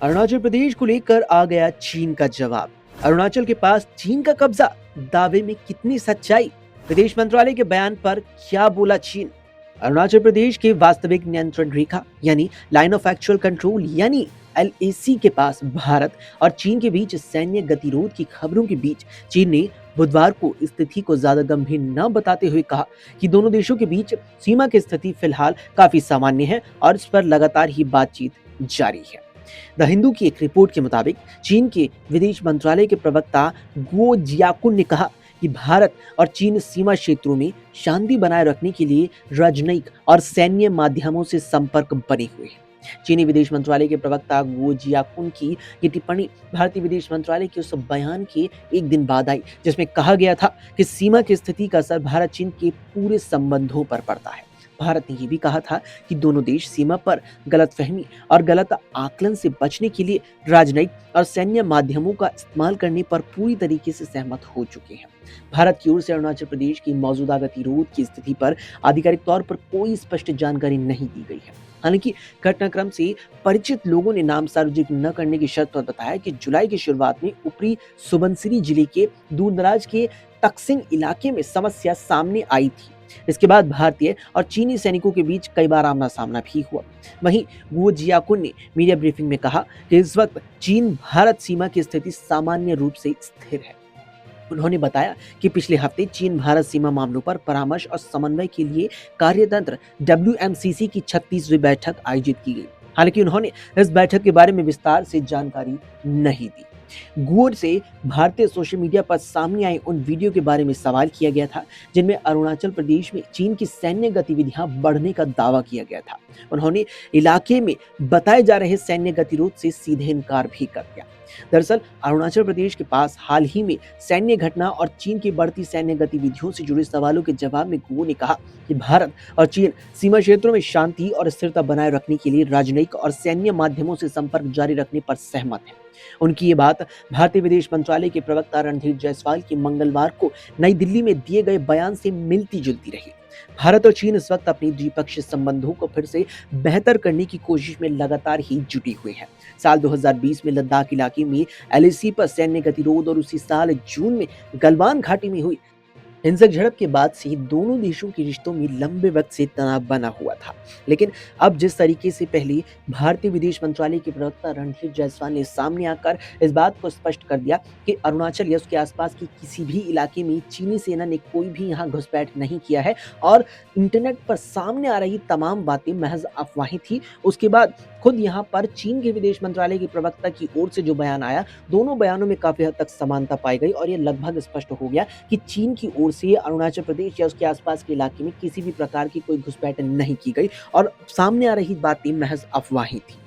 अरुणाचल प्रदेश को लेकर आ गया चीन का जवाब। अरुणाचल के पास चीन का कब्जा, दावे में कितनी सच्चाई? विदेश मंत्रालय के बयान पर क्या बोला चीन? अरुणाचल प्रदेश के वास्तविक नियंत्रण रेखा यानी लाइन ऑफ एक्चुअल कंट्रोल यानी एलएसी के पास भारत और चीन के बीच सैन्य गतिरोध की खबरों के बीच चीन ने बुधवार को स्थिति को ज्यादा गंभीर न बताते हुए कहा कि दोनों देशों के बीच सीमा की स्थिति फिलहाल काफी सामान्य है और इस पर लगातार ही बातचीत जारी है। द हिंदू की एक रिपोर्ट के मुताबिक चीन के विदेश मंत्रालय के प्रवक्ता गुओ जियाकुन ने कहा कि भारत और चीन सीमा क्षेत्रों में शांति बनाए रखने के लिए राजनयिक और सैन्य माध्यमों से संपर्क बने हुए हैं। चीनी विदेश मंत्रालय के प्रवक्ता गुओ जियाकुन की ये टिप्पणी भारतीय विदेश मंत्रालय के उस बयान के एक दिन बाद आई जिसमें कहा गया था कि सीमा की स्थिति का असर भारत चीन के पूरे संबंधों पर पड़ता है। भारत ने यह भी कहा था कि दोनों देश सीमा पर गलतफहमी और गलत आकलन से बचने के लिए राजनयिक और सैन्य माध्यमों का इस्तेमाल करने पर पूरी तरीके से सहमत हो चुके हैं। भारत की ओर से अरुणाचल प्रदेश की मौजूदा गतिरोध की स्थिति पर आधिकारिक तौर पर कोई स्पष्ट जानकारी नहीं दी गई है। हालांकि घटनाक्रम से परिचित लोगों ने नाम सार्वजनिक न करने की शर्त पर बताया कि जुलाई की शुरुआत में ऊपरी सुबनसिरी जिले के दूरदराज के तकसिंग इलाके में समस्या सामने आई थी। इसके बाद भारतीय और चीनी सैनिकों के बीच कई बार आमना सामना भी हुआ। वहीं गुओ जियाकुन ने मीडिया ब्रीफिंग में कहा कि इस वक्त चीन भारत सीमा की स्थिति सामान्य रूप से स्थिर है। उन्होंने बताया कि पिछले हफ्ते चीन भारत सीमा मामलों पर परामर्श और समन्वय के लिए कार्यतंत्र WMCC की 36वीं बैठक आयोजित की गई। हालांकि उन्होंने इस बैठक के बारे में विस्तार से जानकारी नहीं दी। गुओ से भारतीय सोशल मीडिया पर सामने आए उन वीडियो के बारे में सवाल किया गया था जिनमें अरुणाचल प्रदेश में चीन की सैन्य गतिविधियां बढ़ने का दावा किया गया था। उन्होंने इलाके में बताए जा रहे सैन्य गतिरोध से सीधे इनकार भी कर दिया। दरअसल अरुणाचल प्रदेश के पास हाल ही में सैन्य घटना और चीन की बढ़ती सैन्य गतिविधियों से जुड़े सवालों के जवाब में गुओ ने कहा कि भारत और चीन सीमा क्षेत्रों में शांति और स्थिरता बनाए रखने के लिए राजनयिक और सैन्य माध्यमों से संपर्क जारी रखने पर सहमत हैं। उनकी ये बात भारतीय विदेश मंत्रालय के प्रवक्ता रणधीर जायसवाल की मंगलवार को नई दिल्ली में दिए गए बयान से मिलती जुलती रही। भारत और चीन इस वक्त अपनी द्विपक्षीय संबंधों को फिर से बेहतर करने की कोशिश में लगातार ही जुटे हुए हैं। साल 2020 में लद्दाख इलाके में एलएसी पर सैन्य गतिरोध और उसी साल जून में गलवान घाटी में हुई हिंसक झड़प के बाद से दोनों देशों के रिश्तों में लंबे वक्त से तनाव बना हुआ था। लेकिन अब जिस तरीके से पहले भारतीय विदेश मंत्रालय के प्रवक्ता रणधीर जायसवाल ने सामने आकर इस बात को स्पष्ट कर दिया कि अरुणाचल या उसके आसपास के किसी भी इलाके में चीनी सेना ने कोई भी यहाँ घुसपैठ नहीं किया है और इंटरनेट पर सामने आ रही तमाम बातें महज अफवाहें थी। उसके बाद खुद यहाँ पर चीन के विदेश मंत्रालय के प्रवक्ता की ओर से जो बयान आया, दोनों बयानों में काफी हद तक समानता पाई गई और ये लगभग स्पष्ट हो गया कि चीन की ओर से अरुणाचल प्रदेश या उसके आसपास के इलाके में किसी भी प्रकार की कोई घुसपैठ नहीं की गई और सामने आ रही बातें महज अफवाहें थी।